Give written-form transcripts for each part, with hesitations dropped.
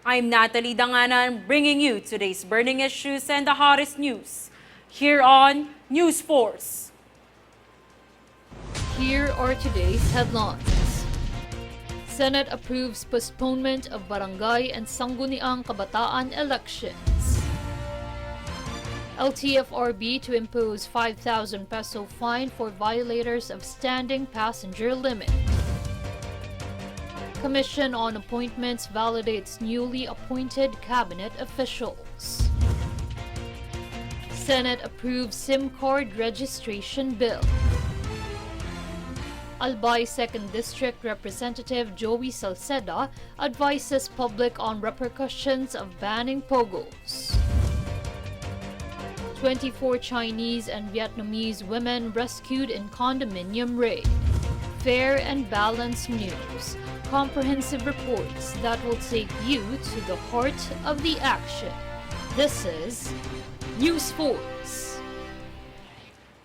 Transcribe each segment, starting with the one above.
I'm Natalie Danganan, bringing you today's burning issues and the hottest news here on News Force. Here are today's headlines. Senate approves postponement of Barangay and Sangguniang Kabataan elections. LTFRB to impose 5,000 peso fine for violators of standing passenger limit. Commission on Appointments validates newly appointed cabinet officials. Senate approves SIM card registration bill. Albay 2nd District Representative Joey Salceda advises public on repercussions of banning pogos. 24 Chinese and Vietnamese women rescued in condominium raid. Fair and balanced news. Comprehensive reports that will take you to the heart of the action. This is News Force.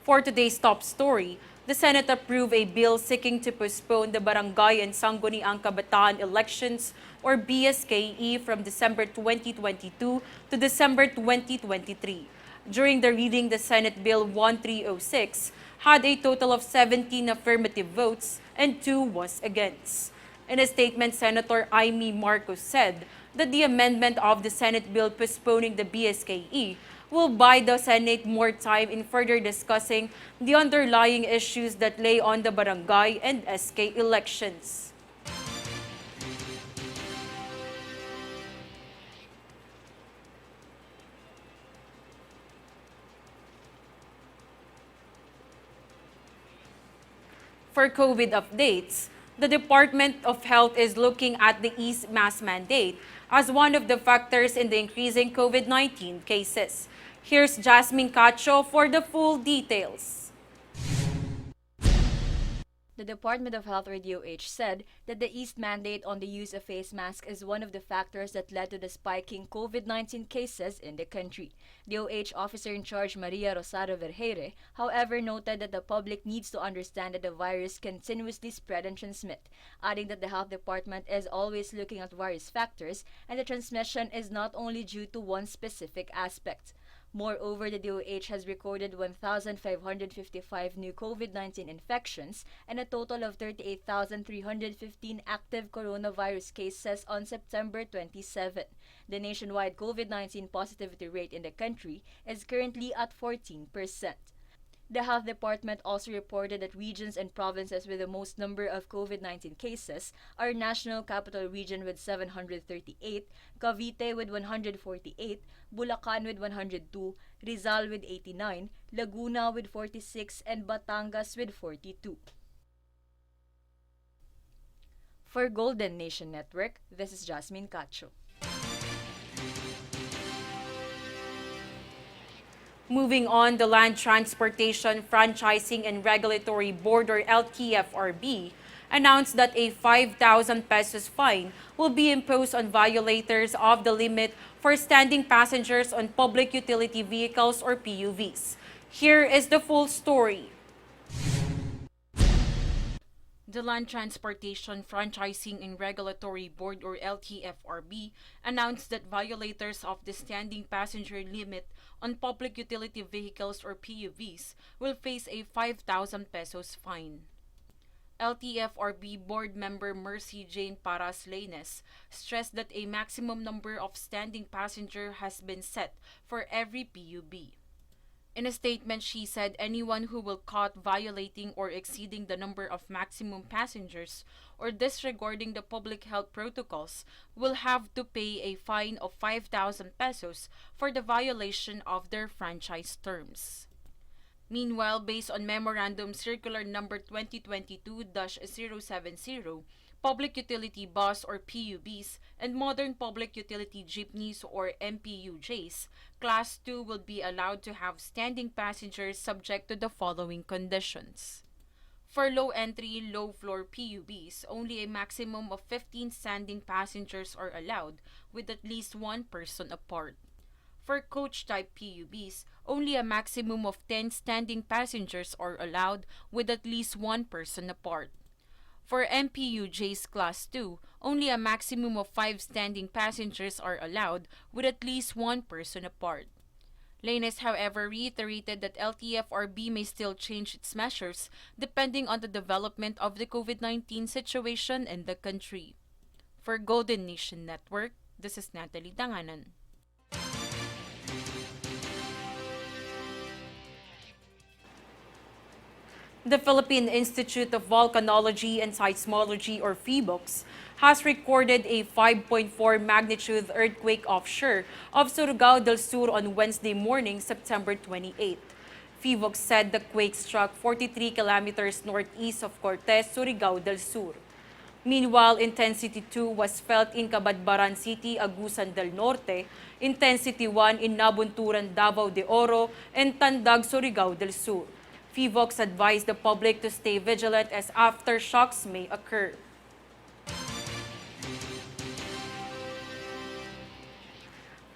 For today's top story, the Senate approved a bill seeking to postpone the Barangay and Sangguniang Kabataan elections or BSKE from December 2022 to December 2023. During the reading, the Senate Bill 1306 had a total of 17 affirmative votes and 2 was against. In a statement, Senator Amy Marcos said that the amendment of the Senate bill postponing the BSKE will buy the Senate more time in further discussing the underlying issues that lay on the barangay and SK elections. For COVID updates, the Department of Health is looking at the East mask mandate as one of the factors in the increasing COVID-19 cases. Here's Jasmine Cacho for the full details. The Department of Health, or DOH, said that the East mandate on the use of face masks is one of the factors that led to the spiking COVID-19 cases in the country. DOH Officer in Charge Maria Rosario Vergeire, however, noted that the public needs to understand that the virus continuously spread and transmit, adding that the Health Department is always looking at various factors and the transmission is not only due to one specific aspect. Moreover, the DOH has recorded 1,555 new COVID-19 infections and a total of 38,315 active coronavirus cases on September 27. The nationwide COVID-19 positivity rate in the country is currently at 14%. The Health Department also reported that regions and provinces with the most number of COVID-19 cases are National Capital Region with 738, Cavite with 148, Bulacan with 102, Rizal with 89, Laguna with 46, and Batangas with 42. For Golden Nation Network, this is Jasmine Cacho. Moving on, the Land Transportation Franchising and Regulatory Board, or LTFRB, announced that a 5,000 pesos fine will be imposed on violators of the limit for standing passengers on public utility vehicles or PUVs. Here is the full story. The Land Transportation Franchising and Regulatory Board, or LTFRB, announced that violators of the standing passenger limit on public utility vehicles or PUVs will face a 5,000 pesos fine. LTFRB board member Mercy Jane Paras Lanes stressed that a maximum number of standing passenger has been set for every PUB. In a statement, she said anyone who will caught violating or exceeding the number of maximum passengers or disregarding the public health protocols will have to pay a fine of 5,000 pesos for the violation of their franchise terms. Meanwhile, based on Memorandum Circular Number 2022-070, public utility bus or PUBs and modern public utility jeepneys or MPUJs, Class 2 will be allowed to have standing passengers subject to the following conditions. For low-entry, low-floor PUBs, only a maximum of 15 standing passengers are allowed with at least one person apart. For coach-type PUBs, only a maximum of 10 standing passengers are allowed with at least one person apart. For MPUJ's Class 2, only a maximum of 5 standing passengers are allowed with at least one person apart. Lainez, however, reiterated that LTFRB may still change its measures depending on the development of the COVID-19 situation in the country. For Golden Nation Network, this is Natalie Danganan. The Philippine Institute of Volcanology and Seismology, or PHIVOLCS, has recorded a 5.4 magnitude earthquake offshore of Surigao del Sur on Wednesday morning, September 28. PHIVOLCS said the quake struck 43 kilometers northeast of Cortes, Surigao del Sur. Meanwhile, Intensity 2 was felt in Cabadbaran City, Agusan del Norte, Intensity 1 in Nabunturan, Davao de Oro, and Tandag, Surigao del Sur. PHIVOLCS advised the public to stay vigilant as aftershocks may occur.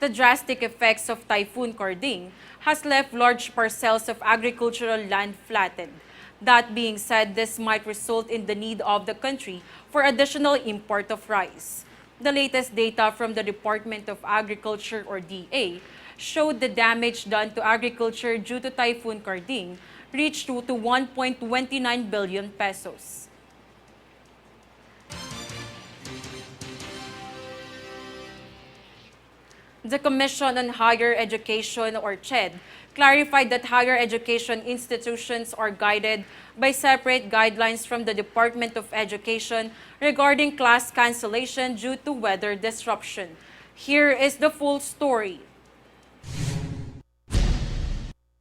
The drastic effects of Typhoon Karding has left large parcels of agricultural land flattened. That being said, this might result in the need of the country for additional import of rice. The latest data from the Department of Agriculture, or DA, showed the damage done to agriculture due to Typhoon Karding reached to 1.29 billion pesos. The Commission on Higher Education, or CHED, clarified that higher education institutions are guided by separate guidelines from the Department of Education regarding class cancellation due to weather disruption. Here is the full story.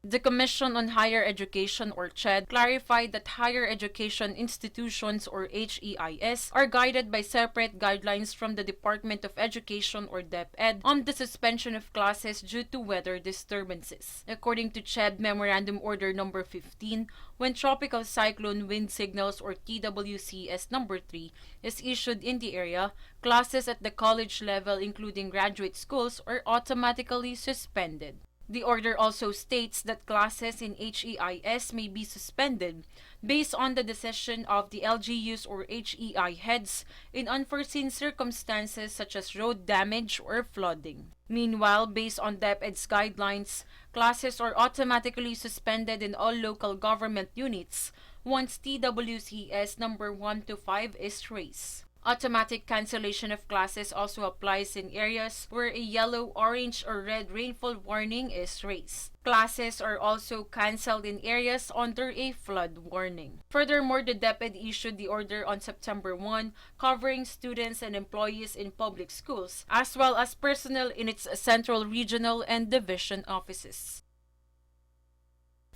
The Commission on Higher Education, or CHED, clarified that higher education institutions, or HEIS, are guided by separate guidelines from the Department of Education, or DepEd, on the suspension of classes due to weather disturbances. According to CHED Memorandum Order No. 15, when Tropical Cyclone Wind Signals, or TWCS No. 3, is issued in the area, classes at the college level, including graduate schools, are automatically suspended. The order also states that classes in HEIS may be suspended based on the decision of the LGUs or HEI heads in unforeseen circumstances such as road damage or flooding. Meanwhile, based on DepEd's guidelines, classes are automatically suspended in all local government units once TWCS number 1 to 5 is raised. Automatic cancellation of classes also applies in areas where a yellow, orange, or red rainfall warning is raised. Classes are also cancelled in areas under a flood warning. Furthermore, the DepEd issued the order on September 1 covering students and employees in public schools, as well as personnel in its central, regional, and division offices.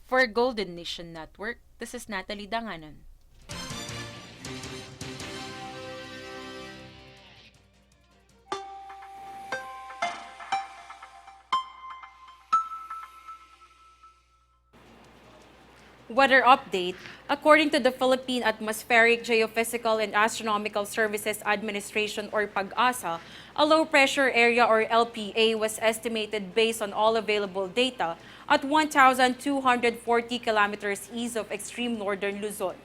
For Golden Nation Network, this is Natalie Danganan. Weather update. According to the Philippine Atmospheric, Geophysical, and Astronomical Services Administration, or PAGASA, a low-pressure area, or LPA, was estimated based on all available data at 1,240 kilometers east of extreme northern Luzon.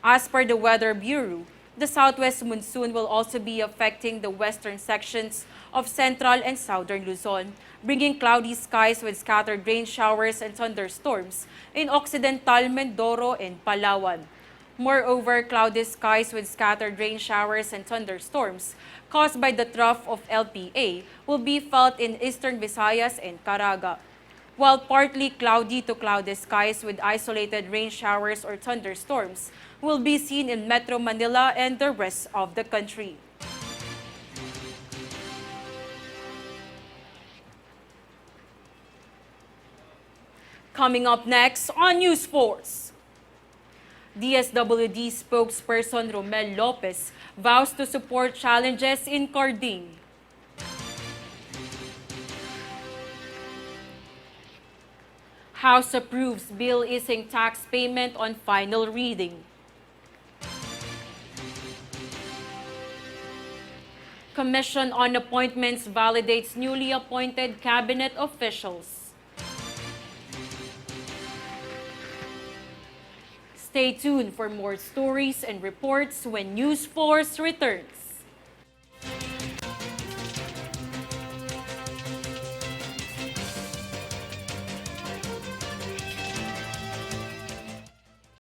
As per the Weather Bureau, the southwest monsoon will also be affecting the western sections of central and southern Luzon, bringing cloudy skies with scattered rain showers and thunderstorms in occidental Mindoro and Palawan. Moreover, cloudy skies with scattered rain showers and thunderstorms caused by the trough of LPA will be felt in eastern Visayas and Caraga, while partly cloudy to cloudy skies with isolated rain showers or thunderstorms will be seen in Metro Manila and the rest of the country. Coming up next on News Force. DSWD spokesperson Romel Lopez vows to support challenges in Karding. House approves bill easing tax payment on final reading. Commission on Appointments validates newly appointed cabinet officials. Stay tuned for more stories and reports when News Force returns.